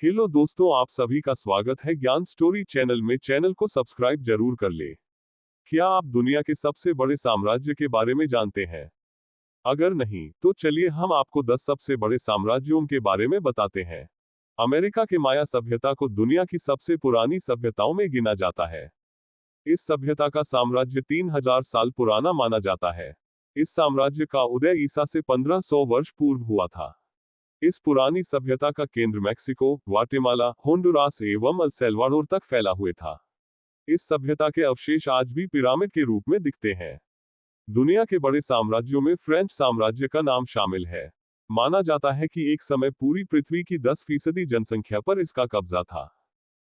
Hello दोस्तों, आप सभी का स्वागत है ज्ञान स्टोरी चैनल में। चैनल को सब्सक्राइब जरूर कर ले। क्या आप दुनिया के सबसे बड़े साम्राज्य के बारे में जानते हैं? अगर नहीं, तो चलिए हम आपको 10 सबसे बड़े साम्राज्यों के बारे में बताते हैं। अमेरिका के माया सभ्यता को दुनिया की सबसे पुरानी सभ्यताओं में गिना जाता है। इस सभ्यता का साम्राज्य 3000 साल पुराना माना जाता है। इस साम्राज्य का उदय ईसा से 1500 वर्ष पूर्व हुआ था। इस पुरानी सभ्यता का केंद्र मैक्सिको, ग्वाटेमाला, होंडुरास एवं अल सल्वाडोर तक फैला हुआ था। इस सभ्यता के अवशेष आज भी पिरामिड के रूप में दिखते हैं। दुनिया के बड़े साम्राज्यों में फ्रेंच साम्राज्य का नाम शामिल है। माना जाता है कि एक समय पूरी पृथ्वी की 10% जनसंख्या पर इसका कब्जा था,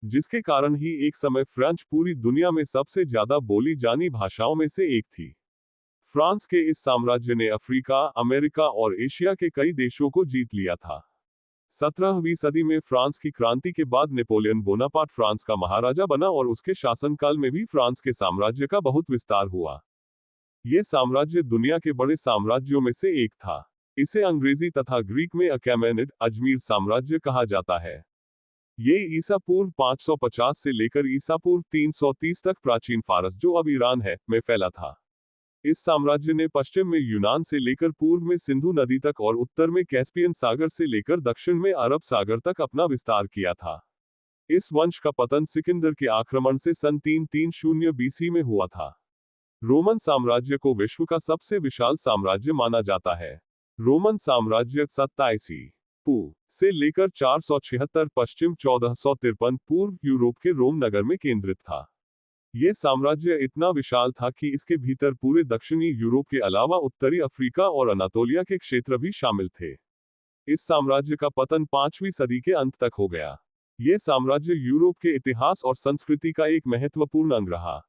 जिसके कारण ही एक समय फ्रेंच पूरी दुनिया में सबसे ज्यादा बोली जानी भाषाओं में से एक थी। फ्रांस के इस साम्राज्य ने अफ्रीका, अमेरिका और एशिया के कई देशों को जीत लिया था। 17वीं सदी में फ्रांस की क्रांति के बाद नेपोलियन बोनापार्ट फ्रांस का महाराजा बना और उसके शासनकाल में भी फ्रांस के साम्राज्य का बहुत विस्तार हुआ। ये साम्राज्य दुनिया के बड़े साम्राज्यों में से एक था। इसे अंग्रेजी तथा ग्रीक में अकैमेनिड, अजमीर साम्राज्य कहा जाता है। ये ईसा पूर्व 550 से लेकर ईसा पूर्व 330 तक प्राचीन फारस, जो अब ईरान है, में फैला था। इस साम्राज्य ने पश्चिम में यूनान से लेकर पूर्व में सिंधु नदी तक और उत्तर में कैस्पियन सागर से लेकर दक्षिण में अरब सागर तक अपना विस्तार किया था। इस वंश का पतन सिकंदर के आक्रमण से सन 330 बीसी में हुआ था। रोमन साम्राज्य को विश्व का सबसे विशाल साम्राज्य माना जाता है। रोमन साम्राज्य 27 पू से लेकर 476 पश्चिम 1453 पूर्व यूरोप के रोम नगर में केंद्रित था। ये साम्राज्य इतना विशाल था कि इसके भीतर पूरे दक्षिणी यूरोप के अलावा उत्तरी अफ्रीका और अनातोलिया के क्षेत्र भी शामिल थे। इस साम्राज्य का पतन 5वीं सदी के अंत तक हो गया। ये साम्राज्य यूरोप के इतिहास और संस्कृति का एक महत्वपूर्ण अंग रहा।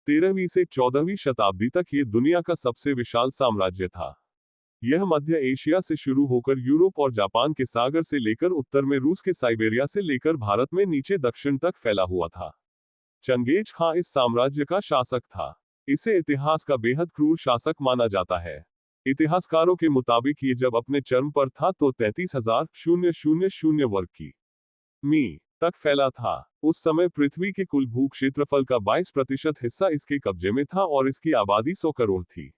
13वीं से 14वीं शताब्दी तक ये दुनिया का सबसे विशाल साम्राज्य था। यह मध्य एशिया से शुरू होकर यूरोप और जापान के सागर से लेकर उत्तर में रूस के साइबेरिया से लेकर भारत में नीचे दक्षिण तक फैला हुआ था। चंगेज खां इस साम्राज्य का शासक था। इसे इतिहास का बेहद क्रूर शासक माना जाता है। इतिहासकारों के मुताबिक ये जब अपने चरम पर था तो 33,000 वर्ग की मी तक फैला था। उस समय पृथ्वी के कुल भू क्षेत्रफल का 22% हिस्सा इसके कब्जे में था और इसकी आबादी 100 करोड़ थी।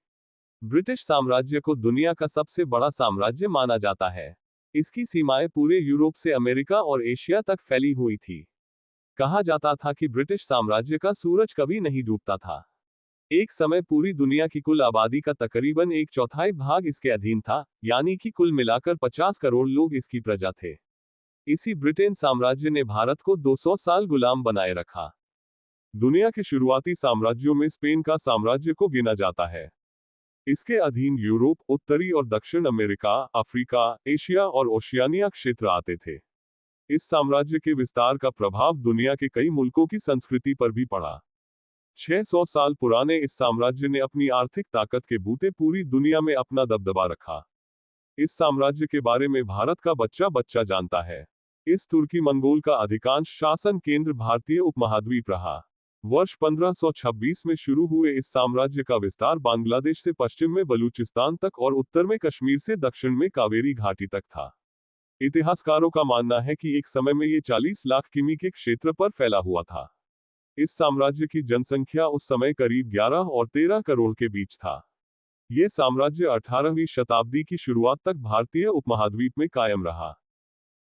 ब्रिटिश साम्राज्य को दुनिया का सबसे बड़ा साम्राज्य माना जाता है। इसकी सीमाएं पूरे यूरोप से अमेरिका और एशिया तक फैली हुई थी। कहा जाता था कि ब्रिटिश साम्राज्य का सूरज कभी नहीं डूबता था। एक समय पूरी दुनिया की कुल आबादी का तकरीबन 1/4 भाग इसके अधीन था, यानी कि कुल मिलाकर 50 करोड़ लोग इसकी प्रजा थे। इसी ब्रिटेन साम्राज्य ने भारत को 200 साल गुलाम बनाए रखा। दुनिया के शुरुआती साम्राज्यों में स्पेन का साम्राज्य को गिना जाता है। इसके अधीन यूरोप, उत्तरी और दक्षिण अमेरिका, अफ्रीका, एशिया और ओशियानिया क्षेत्र आते थे। इस साम्राज्य के विस्तार का प्रभाव दुनिया के कई मुल्कों की संस्कृति पर भी पड़ा। 600 साल पुराने इस साम्राज्य ने अपनी आर्थिक ताकत के बूते पूरी दुनिया में अपना दबदबा रखा। इस साम्राज्य के बारे में भारत का बच्चा बच्चा जानता है। इस तुर्की मंगोल का अधिकांश शासन केंद्र भारतीय उपमहाद्वीप रहा। वर्ष 1526 में शुरू हुए इस साम्राज्य का विस्तार बांग्लादेश से पश्चिम में बलूचिस्तान तक और उत्तर में कश्मीर से दक्षिण में कावेरी घाटी तक था। इतिहासकारों का मानना है कि एक समय में ये 40 लाख किमी के क्षेत्र पर फैला हुआ था। इस साम्राज्य की जनसंख्या उस समय करीब 11 और 13 करोड़ के बीच था। यह साम्राज्य 18वीं शताब्दी की शुरुआत तक भारतीय उपमहाद्वीप में कायम रहा।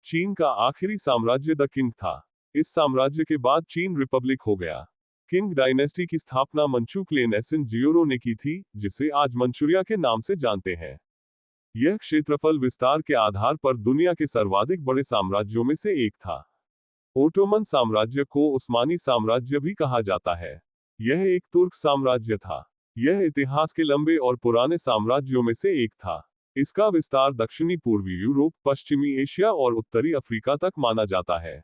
चीन का आखिरी साम्राज्य द किंग था। इस साम्राज्य के बाद चीन रिपब्लिक हो गया। किंग डायनेस्टी की स्थापना मंचू-क्लेन-एसिन जियोरो ने की थी, जिसे आज मंचूरिया के नाम से जानते हैं। यह क्षेत्रफल विस्तार के आधार पर दुनिया के सर्वाधिक बड़े साम्राज्यों में से एक था। ओटोमन साम्राज्य को उस्मानी साम्राज्य भी कहा जाता है। यह एक तुर्क साम्राज्य था। यह इतिहास के लंबे और पुराने साम्राज्यों में से एक था। इसका विस्तार दक्षिणी पूर्वी यूरोप, पश्चिमी एशिया और उत्तरी अफ्रीका तक माना जाता है।